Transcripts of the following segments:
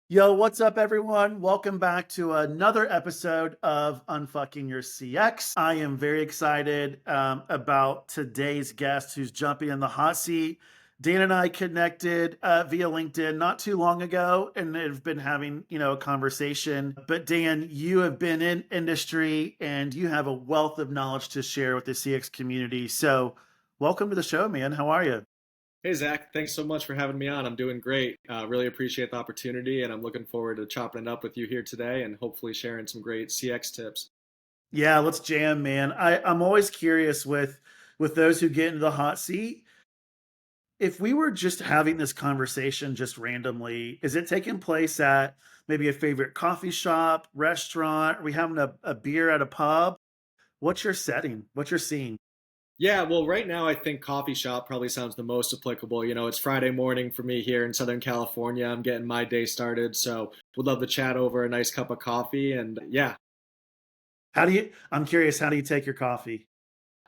Yo, what's up, everyone? Welcome back to another episode of Unfucking Your CX. I am very excited about today's guest who's jumping in the hot seat. Dan and I connected via LinkedIn not too long ago and have been having, a conversation. But Dan, you have been in industry and you have a wealth of knowledge to share with the CX community. So welcome to the show, man. How are you? Hey Zach, thanks so much for having me on. I'm doing great. Really appreciate the opportunity, and I'm looking forward to chopping it up with you here today and hopefully sharing some great CX tips. Yeah, let's jam, man. I'm always curious with those who get into the hot seat. If we were just having this conversation just randomly, is it taking place at maybe a favorite coffee shop, restaurant? Are we having a beer at a pub? What's your setting? What's your scene? Yeah, well, right now I think coffee shop probably sounds the most applicable. It's Friday morning for me here in Southern California. I'm getting my day started, so would love to chat over a nice cup of coffee. And yeah, I'm curious, how do you take your coffee?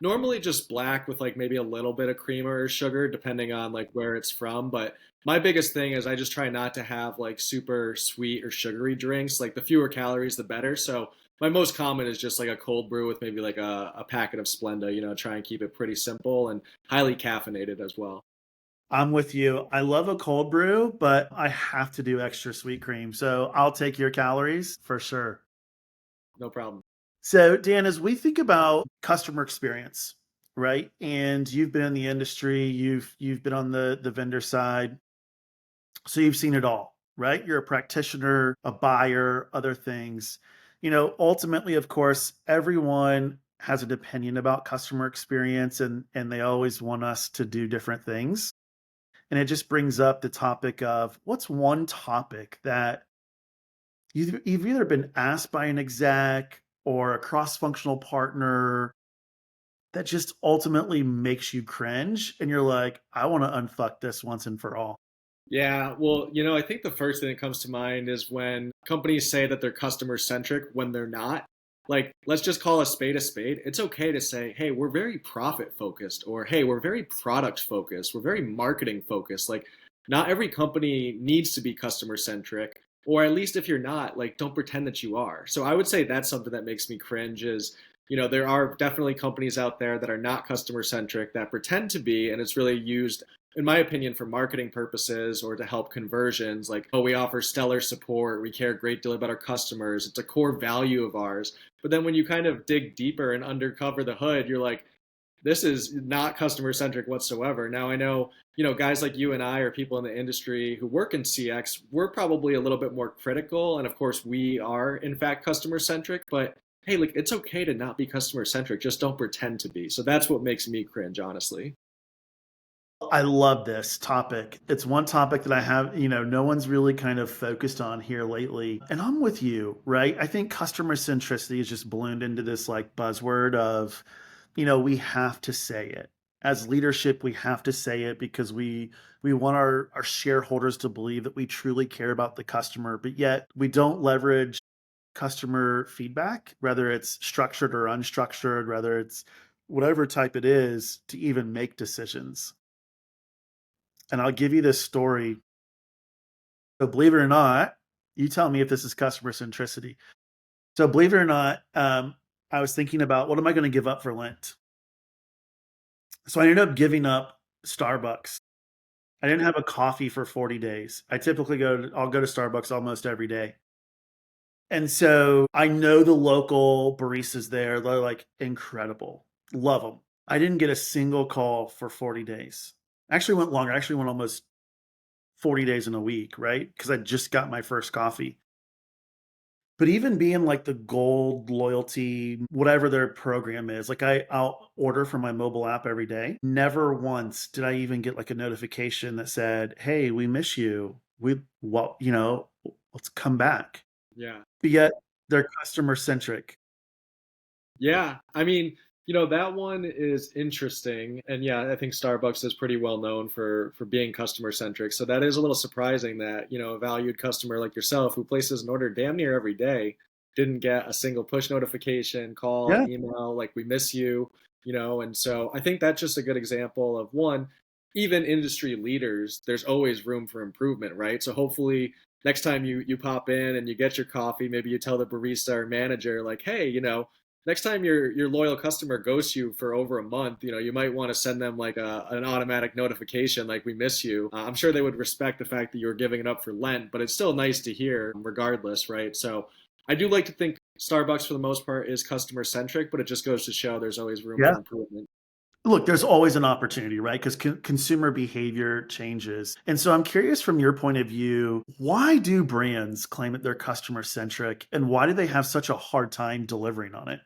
normally just black with like maybe a little bit of creamer or sugar, depending on like where it's from. But my biggest thing is I just try not to have like super sweet or sugary drinks. Like the fewer calories, the better. So my most common is just like a cold brew with maybe like a packet of Splenda, try and keep it pretty simple and highly caffeinated as well. I'm with you. I love a cold brew, but I have to do extra sweet cream. So I'll take your calories for sure. No problem. So, Dan, as we think about customer experience, right? And you've been in the industry, you've been on the vendor side, so you've seen it all, right? You're a practitioner, a buyer, other things. Ultimately, of course, everyone has an opinion about customer experience and they always want us to do different things. And it just brings up the topic of what's one topic that you've either been asked by an exec or a cross-functional partner that just ultimately makes you cringe and you're like, I want to unfuck this once and for all. Yeah, well, I think the first thing that comes to mind is when companies say that they're customer centric when they're not. Like, let's just call a spade a spade. It's okay to say, hey, we're very profit focused, or hey, we're very product focused, we're very marketing focused. Like, not every company needs to be customer centric, or at least if you're not, like, don't pretend that you are. So I would say that's something that makes me cringe is, there are definitely companies out there that are not customer centric that pretend to be, and it's really used in my opinion, for marketing purposes or to help conversions, like, oh, we offer stellar support, we care a great deal about our customers, it's a core value of ours. But then when you kind of dig deeper and undercover the hood, you're like, this is not customer centric whatsoever. Now I know, guys like you and I or people in the industry who work in CX, we're probably a little bit more critical. And of course, we are in fact customer centric, but hey, like it's okay to not be customer centric. Just don't pretend to be. So that's what makes me cringe, honestly. I love this topic. It's one topic that I have, no one's really kind of focused on here lately. And I'm with you, right? I think customer centricity has just ballooned into this like buzzword of, we have to say it. As leadership, we have to say it because we want our shareholders to believe that we truly care about the customer, but yet we don't leverage customer feedback, whether it's structured or unstructured, whether it's whatever type it is, to even make decisions. And I'll give you this story. So, believe it or not, you tell me if this is customer centricity. So, believe it or not, I was thinking about what am I going to give up for Lent? So, I ended up giving up Starbucks. I didn't have a coffee for 40 days. I'll go to Starbucks almost every day. And so I know the local baristas there. They're like incredible. Love them. I didn't get a single call for 40 days. Actually went longer. I actually went almost 40 days in a week, right? Because I just got my first coffee. But even being like the gold loyalty, whatever their program is, like I'll order from my mobile app every day. Never once did I even get like a notification that said, "Hey, we miss you. Let's come back." Yeah. But yet they're customer centric. Yeah, I mean, that one is interesting. And yeah, I think Starbucks is pretty well known for being customer centric. So that is a little surprising that, a valued customer like yourself who places an order damn near every day didn't get a single push notification, call, Yeah. email, like we miss you, and so I think that's just a good example of one, even industry leaders, there's always room for improvement, right? So hopefully next time you pop in and you get your coffee, maybe you tell the barista or manager like, hey, next time your loyal customer ghosts you for over a month, you might want to send them like an automatic notification like we miss you. I'm sure they would respect the fact that you were giving it up for Lent, but it's still nice to hear regardless, right? So I do like to think Starbucks for the most part is customer centric, but it just goes to show there's always room Yeah. for improvement. Look, there's always an opportunity, right? Because consumer behavior changes. And so I'm curious from your point of view, why do brands claim that they're customer centric and why do they have such a hard time delivering on it?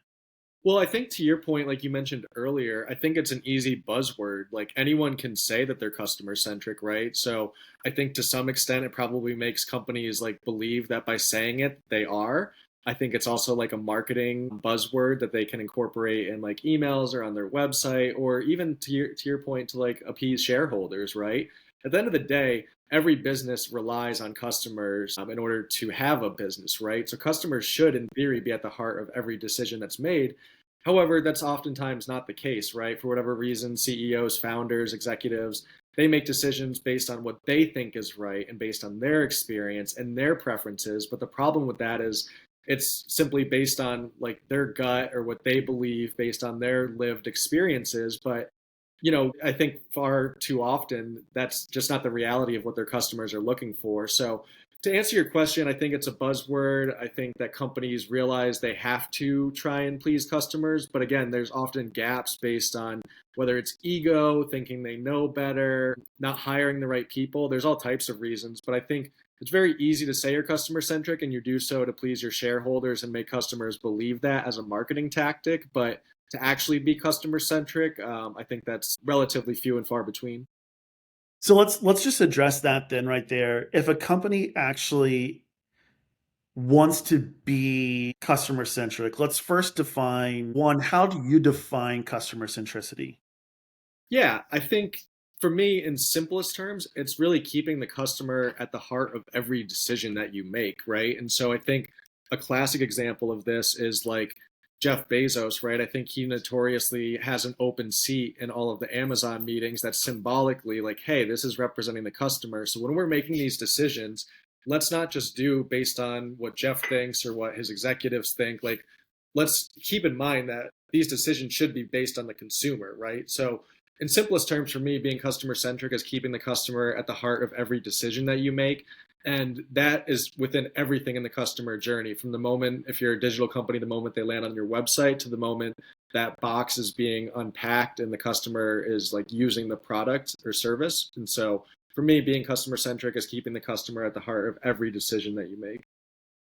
Well, I think to your point, like you mentioned earlier, I think it's an easy buzzword. Like anyone can say that they're customer centric, right? So I think to some extent, it probably makes companies like believe that by saying it, they are. I think it's also like a marketing buzzword that they can incorporate in like emails or on their website, or even to your point, to like appease shareholders, right? At the end of the day, every business relies on customers in order to have a business, right? So customers should, in theory, be at the heart of every decision that's made. However, that's oftentimes not the case, right? For whatever reason, CEOs, founders, executives, they make decisions based on what they think is right and based on their experience and their preferences. But the problem with that is it's simply based on like their gut or what they believe based on their lived experiences. But I think far too often that's just not the reality of what their customers are looking for. So, to answer your question, I think it's a buzzword. I think that companies realize they have to try and please customers. But again, there's often gaps based on whether it's ego, thinking they know better, not hiring the right people. There's all types of reasons. But I think it's very easy to say you're customer centric and you do so to please your shareholders and make customers believe that as a marketing tactic. But to actually be customer centric, I think that's relatively few and far between. So let's just address that then right there. If a company actually wants to be customer centric, let's first define one, how do you define customer centricity? Yeah, I think for me, in simplest terms, it's really keeping the customer at the heart of every decision that you make, right? And so I think a classic example of this is like Jeff Bezos, right? I think he notoriously has an open seat in all of the Amazon meetings that's symbolically like, hey, this is representing the customer. So when we're making these decisions, let's not just do based on what Jeff thinks or what his executives think. Like, let's keep in mind that these decisions should be based on the consumer, right? So in simplest terms for me, being customer centric is keeping the customer at the heart of every decision that you make. And that is within everything in the customer journey, from the moment, if you're a digital company, the moment they land on your website to the moment that box is being unpacked and the customer is like using the product or service. And so for me, being customer centric is keeping the customer at the heart of every decision that you make.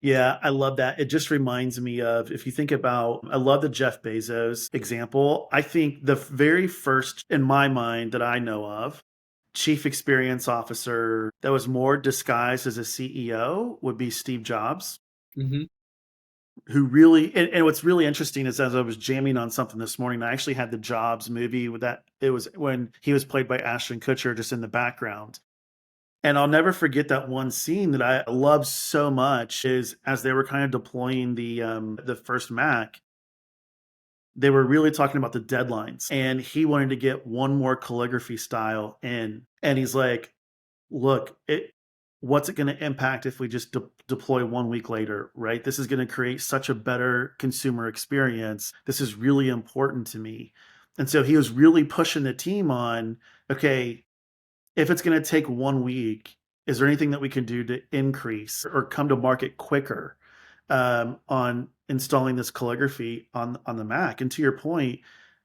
Yeah, I love that. It just reminds me of, if you think about, I love the Jeff Bezos example. I think the very first, in my mind, that I know of, chief experience officer that was more disguised as a CEO would be Steve Jobs, Hmm. who really, and what's really interesting is as I was jamming on something this morning, I actually had the Jobs movie with that. It was when he was played by Ashton Kutcher just in the background. And I'll never forget that one scene that I love so much is as they were kind of deploying the first Mac, they were really talking about the deadlines. And he wanted to get one more calligraphy style in. And he's like, look, what's it going to impact if we just deploy 1 week later, right? This is going to create such a better consumer experience. This is really important to me. And so he was really pushing the team on, okay, if it's going to take 1 week, is there anything that we can do to increase or come to market quicker on installing this calligraphy on the Mac? And to your point,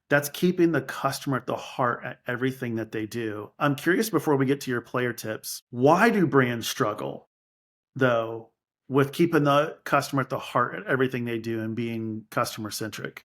that's keeping the customer at the heart at everything that they do. I'm curious before we get to your player tips, why do brands struggle though with keeping the customer at the heart at everything they do and being customer centric?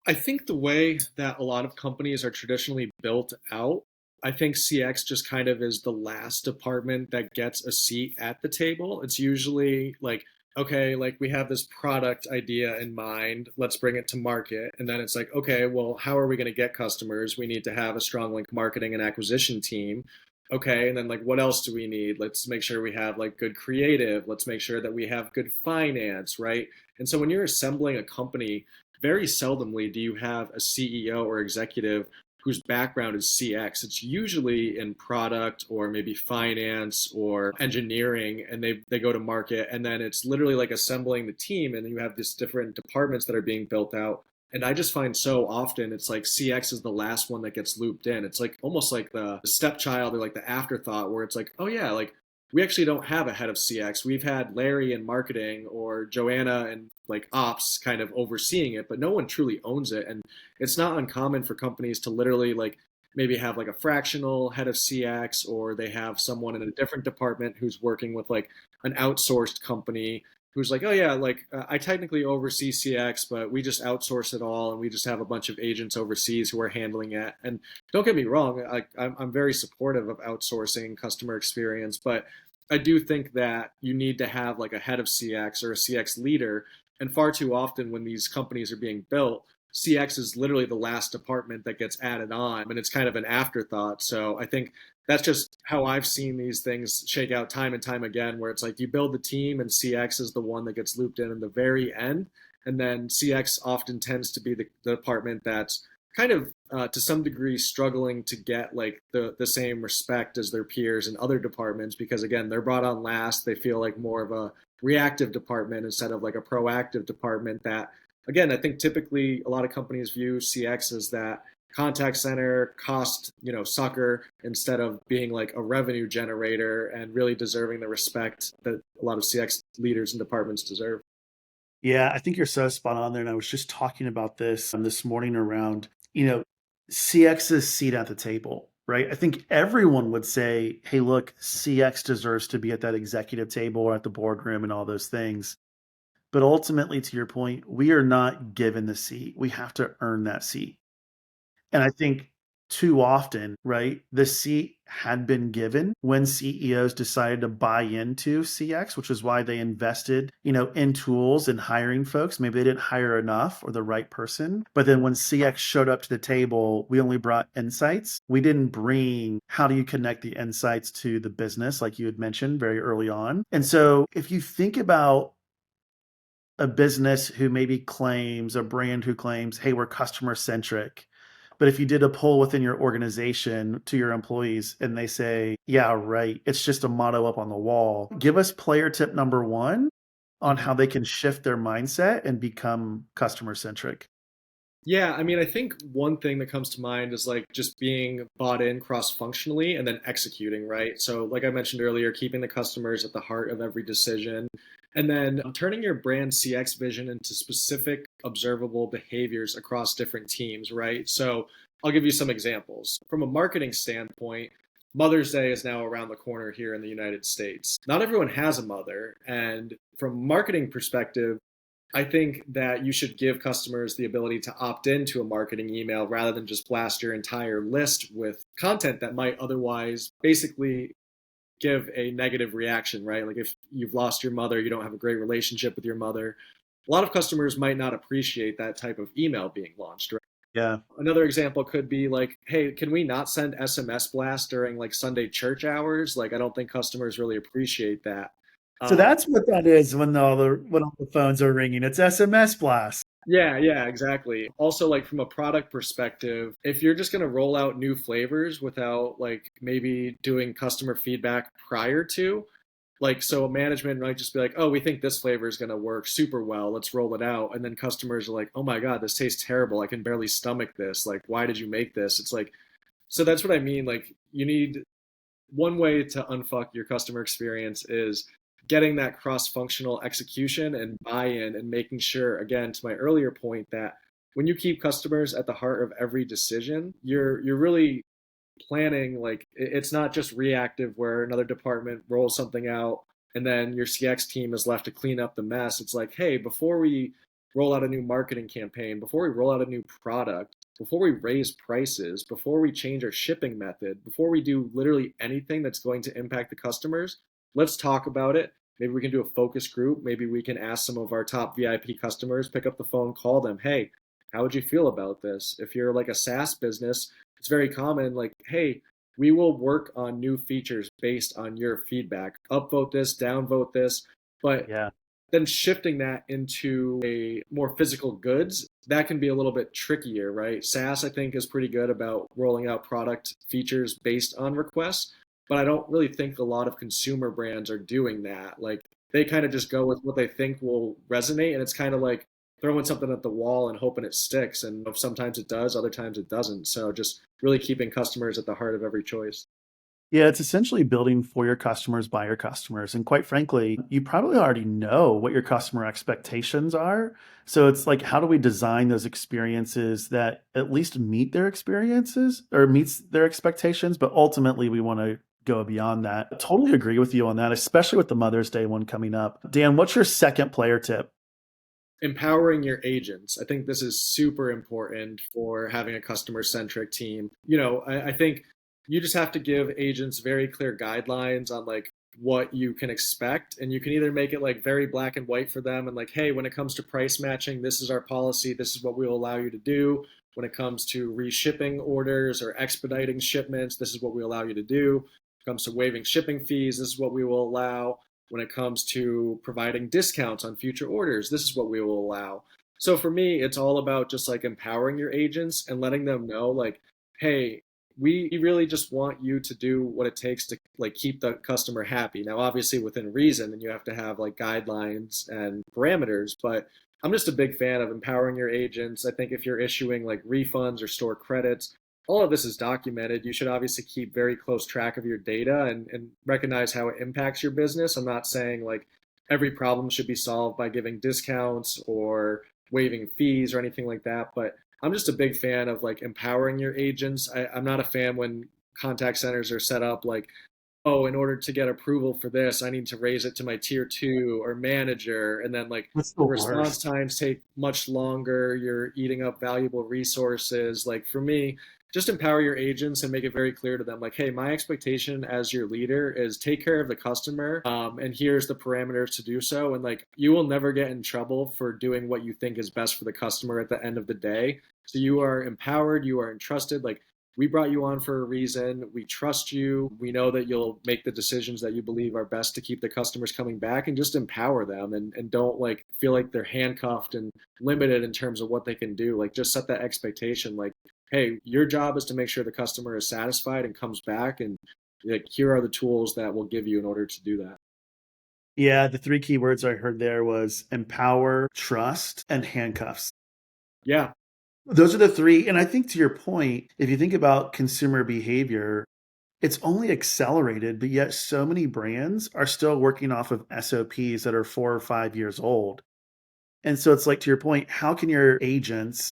I think the way that a lot of companies are traditionally built out, I think CX just kind of is the last department that gets a seat at the table. It's usually like, okay, like we have this product idea in mind, let's bring it to market. And then it's like, okay, well, how are we going to get customers? We need to have a strong like marketing and acquisition team. Okay, and then like what else do we need? Let's make sure we have like good creative. Let's make sure that we have good finance, right? And so when you're assembling a company, very seldomly do you have a CEO or executive whose background is CX. It's usually in product or maybe finance or engineering, and they go to market, and then it's literally like assembling the team, and you have these different departments that are being built out. And I just find so often it's like CX is the last one that gets looped in. It's like almost like the stepchild or like the afterthought where it's like, oh yeah, like we actually don't have a head of CX. We've had Larry in marketing or Joanna and like ops kind of overseeing it, but no one truly owns it. And it's not uncommon for companies to literally like maybe have like a fractional head of CX, or they have someone in a different department who's working with like an outsourced company who's like, oh yeah, like I technically oversee CX, but we just outsource it all, and we just have a bunch of agents overseas who are handling it. And don't get me wrong, I'm very supportive of outsourcing customer experience, but I do think that you need to have like a head of CX or a CX leader. And far too often, when these companies are being built, CX is literally the last department that gets added on, and it's kind of an afterthought. So I think that's just how I've seen these things shake out time and time again, where it's like you build the team and CX is the one that gets looped in the very end. And then CX often tends to be the department that's kind of to some degree struggling to get like the same respect as their peers in other departments, because again, they're brought on last. They feel like more of a reactive department instead of like a proactive department that, again, I think typically a lot of companies view CX as that contact center cost, sucker, instead of being like a revenue generator and really deserving the respect that a lot of CX leaders and departments deserve. Yeah, I think you're so spot on there. And I was just talking about this morning around, CX's seat at the table, right? I think everyone would say, hey, look, CX deserves to be at that executive table or at the boardroom and all those things. But ultimately, to your point, we are not given the seat. We have to earn that seat. And I think too often, right, the seat had been given when CEOs decided to buy into CX, which is why they invested, in tools and hiring folks. Maybe they didn't hire enough or the right person. But then when CX showed up to the table, we only brought insights. We didn't bring how do you connect the insights to the business, like you had mentioned very early on. And so if you think about a business who maybe claims, a brand who claims, hey, we're customer centric. But if you did a poll within your organization to your employees and they say, yeah, right, it's just a motto up on the wall, give us player tip number one on Mhm. how they can shift their mindset and become customer centric. Yeah, I mean, I think one thing that comes to mind is like just being bought in cross functionally and then executing, right? So, like I mentioned earlier, keeping the customers at the heart of every decision, and then turning your brand CX vision into specific observable behaviors across different teams, right? So, I'll give you some examples. From a marketing standpoint, Mother's Day is now around the corner here in the United States. Not everyone has a mother, and from a marketing perspective, I think that you should give customers the ability to opt into a marketing email rather than just blast your entire list with content that might otherwise basically give a negative reaction, right? Like if you've lost your mother, you don't have a great relationship with your mother. A lot of customers might not appreciate that type of email being launched, right? Yeah. Another example could be like, hey, can we not send SMS blasts during like Sunday church hours? Like, I don't think customers really appreciate that. So Um, that's what that is when all the phones are ringing. It's SMS blast. Yeah, yeah, exactly. Also, like from a product perspective, if you're just going to roll out new flavors without like maybe doing customer feedback prior to, like, so management might just be like, oh, we think this flavor is going to work super well. Let's roll it out. And then customers are like, oh my God, this tastes terrible. I can barely stomach this. Like, why did you make this? It's like, so that's what I mean. Like, you need one way to unfuck your customer experience is getting that cross-functional execution and buy-in and making sure, again, to my earlier point, that when you keep customers at the heart of every decision, you're really planning, like it's not just reactive where another department rolls something out and then your CX team is left to clean up the mess. It's like, hey, before we roll out a new marketing campaign, before we roll out a new product, before we raise prices, before we change our shipping method, before we do literally anything that's going to impact the customers, let's talk about it. Maybe we can do a focus group. Maybe we can ask some of our top VIP customers, pick up the phone, call them. Hey, how would you feel about this? If you're like a SaaS business, it's very common, like, hey, we will work on new features based on your feedback. Upvote this, downvote this. But Yeah. Then shifting that into a more physical goods, that can be a little bit trickier, right? SaaS, I think, is pretty good about rolling out product features based on requests, but I don't really think a lot of consumer brands are doing that. Like they kind of just go with what they think will resonate, and it's kind of like throwing something at the wall and hoping it sticks. And sometimes it does, other times it doesn't. So just really keeping customers at the heart of every choice. Yeah, it's essentially building for your customers by your customers. And quite frankly, you probably already know what your customer expectations are. So it's like, how do we design those experiences that at least meet their experiences or meets their expectations? But ultimately, we want to go beyond that. I totally agree with you on that, especially with the Mother's Day one coming up. Dan, what's your second player tip? Empowering your agents. I think this is super important for having a customer centric team. I think you just have to give agents very clear guidelines on like what you can expect. And you can either make it like very black and white for them and like, hey, when it comes to price matching, this is our policy, this is what we will allow you to do. When it comes to reshipping orders or expediting shipments, this is what we allow you to do. When it comes to waiving shipping fees, this is what we will allow. When it comes to providing discounts on future orders, this is what we will allow. So for me, it's all about just like empowering your agents and letting them know like, hey, we really just want you to do what it takes to like keep the customer happy. Now, obviously within reason, and you have to have like guidelines and parameters, but I'm just a big fan of empowering your agents. I think if you're issuing like refunds or store credits, all of this is documented. You should obviously keep very close track of your data and recognize how it impacts your business. I'm not saying like every problem should be solved by giving discounts or waiving fees or anything like that, but I'm just a big fan of like empowering your agents. I'm not a fan when contact centers are set up like, oh, in order to get approval for this, I need to raise it to my tier two or manager. And then like What's the the response worst? times take much longer. You're eating up valuable resources. Like for me, just empower your agents and make it very clear to them like, hey, my expectation as your leader is take care of the customer. And here's the parameters to do so. And like you will never get in trouble for doing what you think is best for the customer at the end of the day. So you are empowered, you are entrusted. Like we brought you on for a reason. We trust you. We know that you'll make the decisions that you believe are best to keep the customers coming back, and just empower them and don't like feel like they're handcuffed and limited in terms of what they can do. Like just set that expectation like, hey, your job is to make sure the customer is satisfied and comes back, and like here are the tools that we'll give you in order to do that. Yeah, the three key words I heard there was empower, trust, and handcuffs. Yeah, Those are the three. And I think to your point, if you think about consumer behavior, it's only accelerated, but yet so many brands are still working off of SOPs that are 4 or 5 years old. And so it's like, to your point, how can your agents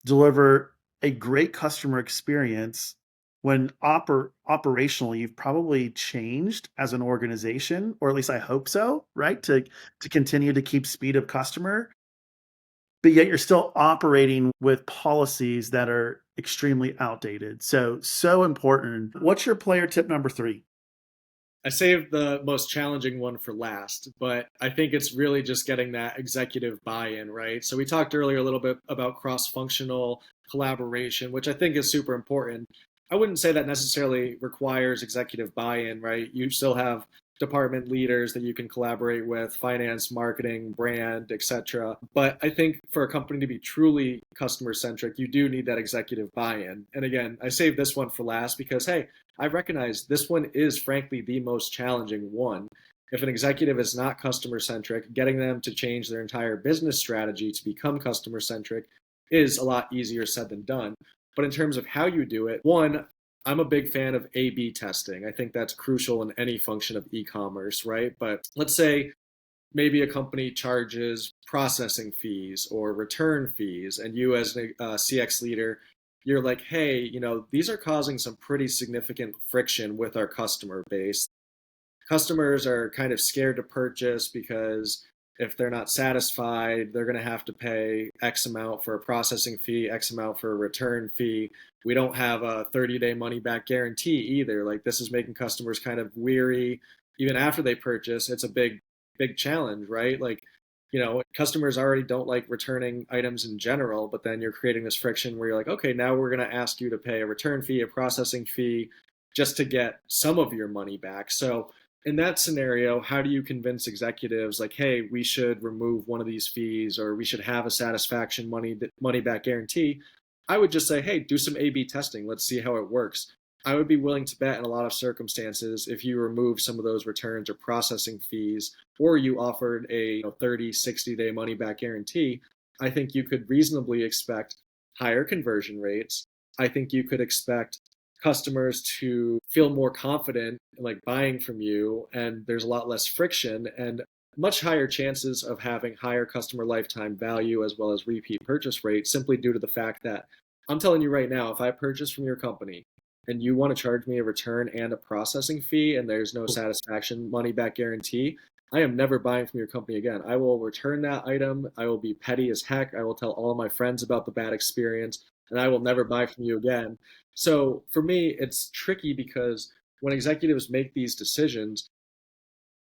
deliver a great customer experience when operationally you've probably changed as an organization, or at least I hope so, right? To continue to keep speed of customer, but yet you're still operating with policies that are extremely outdated. So important. What's your player tip number three? I saved the most challenging one for last, but I think it's really just getting that executive buy-in, right? So we talked earlier a little bit about cross-functional collaboration, which I think is super important. I wouldn't say that necessarily requires executive buy-in, right? You still have department leaders that you can collaborate with, finance, marketing, brand, etc. But I think for a company to be truly customer centric, you do need that executive buy-in. And again, I saved this one for last because hey, I recognize this one is frankly the most challenging one. If an executive is not customer centric, getting them to change their entire business strategy to become customer centric is a lot easier said than done. But in terms of how you do it, one, I'm a big fan of A B testing. I think that's crucial in any function of e commerce, right? But let's say maybe a company charges processing fees or return fees, and you as a CX leader, you're like, hey, these are causing some pretty significant friction with our customer base. Customers are kind of scared to purchase because if they're not satisfied, they're going to have to pay X amount for a processing fee, X amount for a return fee. We don't have a 30-day money back guarantee either. Like this is making customers kind of weary even after they purchase. It's a big challenge, right? Like, customers already don't like returning items in general, but then you're creating this friction where you're like, okay, now we're going to ask you to pay a return fee, a processing fee, just to get some of your money back. So In that scenario, how do you convince executives like, hey, we should remove one of these fees or we should have a satisfaction money back guarantee? I would just say, hey, do some A/B testing. Let's see how it works. I would be willing to bet in a lot of circumstances if you remove some of those returns or processing fees, or you offered a 30, 60-day money back guarantee, I think you could reasonably expect higher conversion rates. I think you could expect customers to feel more confident in like buying from you, and there's a lot less friction and much higher chances of having higher customer lifetime value as well as repeat purchase rate, simply due to the fact that I'm telling you right now, if I purchase from your company and you want to charge me a return and a processing fee and there's no satisfaction money back guarantee, I am never buying from your company again. I will return that item. I will be petty as heck. I will tell all of my friends about the bad experience, and I will never buy from you again. So for me, it's tricky because when executives make these decisions,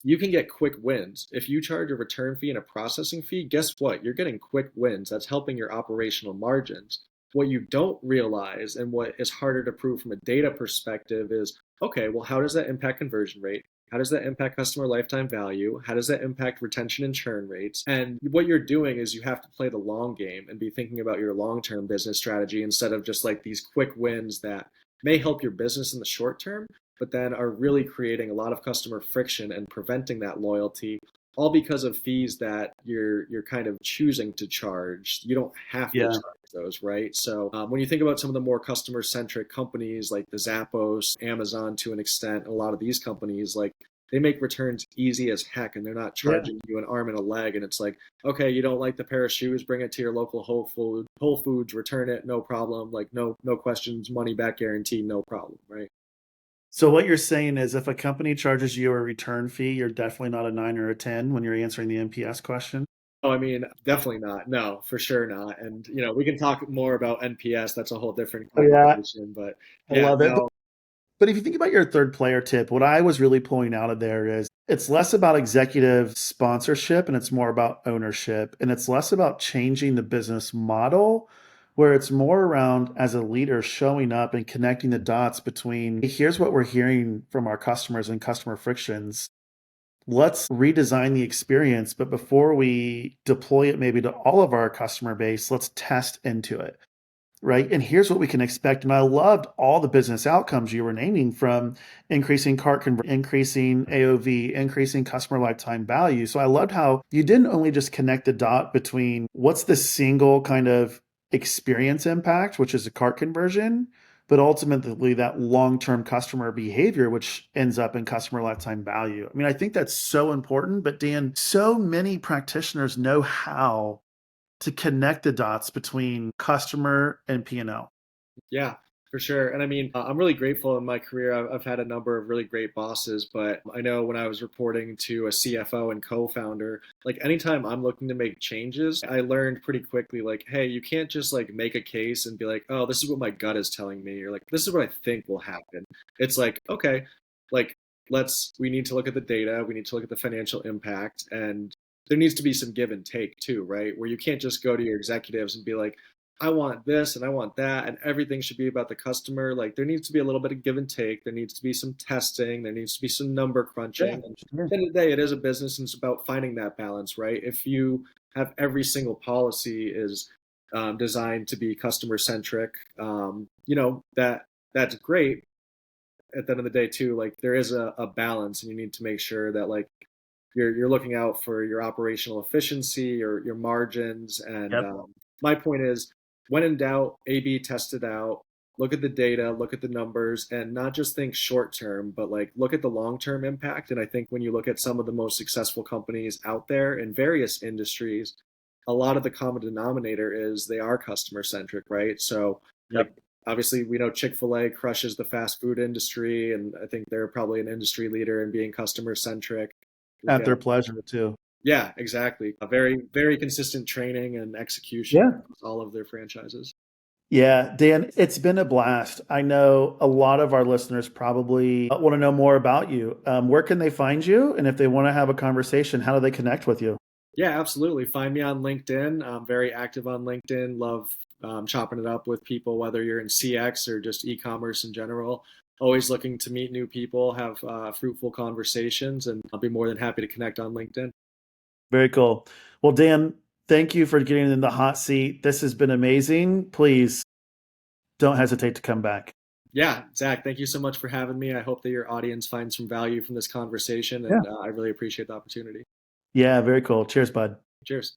you can get quick wins. If you charge a return fee and a processing fee, guess what? You're getting quick wins. That's helping your operational margins. What you don't realize and what is harder to prove from a data perspective is, okay, well, how does that impact conversion rate? How does that impact customer lifetime value? How does that impact retention and churn rates? And what you're doing is you have to play the long game and be thinking about your long-term business strategy instead of just like these quick wins that may help your business in the short term, but then are really creating a lot of customer friction and preventing that loyalty, all because of fees that you're kind of choosing to charge. You don't have to Yeah. charge those, right? So when you think about some of the more customer centric companies like the Zappos, Amazon to an extent, a lot of these companies, like they make returns easy as heck and they're not Yeah. charging you an arm and a leg. And it's like, okay, you don't like the pair of shoes, bring it to your local Whole Foods, return it, no problem. Like no questions, money back guarantee, no problem, right? So what you're saying is if a company charges you a return fee, you're definitely not a 9 or a 10 when you're answering the NPS question? Oh, I mean, definitely not. No, for sure not. And we can talk more about NPS. That's a whole different Oh, yeah. conversation. But I yeah, love it. no, But if you think about your third player tip, what I was really pulling out of there is it's less about executive sponsorship and it's more about ownership. And it's less about changing the business model, where it's more around as a leader showing up and connecting the dots between here's what we're hearing from our customers and customer frictions. Let's redesign the experience. But before we deploy it maybe to all of our customer base, let's test into it. Right. And here's what we can expect. And I loved all the business outcomes you were naming, from increasing cart conversion, increasing AOV, increasing customer lifetime value. So I loved how you didn't only just connect the dot between what's the single kind of experience impact, which is a cart conversion, but ultimately that long-term customer behavior, which ends up in customer lifetime value. I mean, I think that's so important. But Dan, so many practitioners know how to connect the dots between customer and P&L. yeah, for sure. And I mean, I'm really grateful in my career. I've had a number of really great bosses, but I know when I was reporting to a CFO and co-founder, like anytime I'm looking to make changes, I learned pretty quickly, like, hey, you can't just like make a case and be like, oh, this is what my gut is telling me, or like, this is what I think will happen. It's like, okay, like, we need to look at the data, we need to look at the financial impact, and there needs to be some give and take too, right? Where you can't just go to your executives and be like, I want this and I want that, and everything should be about the customer. Like there needs to be a little bit of give and take. There needs to be some testing. There needs to be some number Yeah, crunching. And sure. at the end of the day, it is a business and it's about finding that balance, right? If you have every single policy is designed to be customer centric, that's great. At the end of the day, too, like there is a balance, and you need to make sure that like you're looking out for your operational efficiency or your margins. And Yep. my point is, when in doubt, A/B test it out. Look at the data, look at the numbers, and not just think short term, but like look at the long term impact. And I think when you look at some of the most successful companies out there in various industries, a lot of the common denominator is they are customer centric, right? So like Yep. obviously we know Chick-fil-A crushes the fast food industry, and I think they're probably an industry leader in being customer centric. We've At got their pleasure too. Yeah, exactly. A very, very consistent training and execution Yeah. across all of their franchises. Yeah, Dan, it's been a blast. I know a lot of our listeners probably want to know more about you. Where can they find you? And if they want to have a conversation, how do they connect with you? Yeah, absolutely. Find me on LinkedIn. I'm very active on LinkedIn. Love chopping it up with people, whether you're in CX or just e-commerce in general. always looking to meet new people, have fruitful conversations, and I'll be more than happy to connect on LinkedIn. Very cool. Well, Dan, thank you for getting in the hot seat. This has been amazing. Please don't hesitate to come back. Yeah, Zach, thank you so much for having me. I hope that your audience finds some value from this conversation, Yeah. and I really appreciate the opportunity. Yeah, very cool. Cheers, bud. Cheers.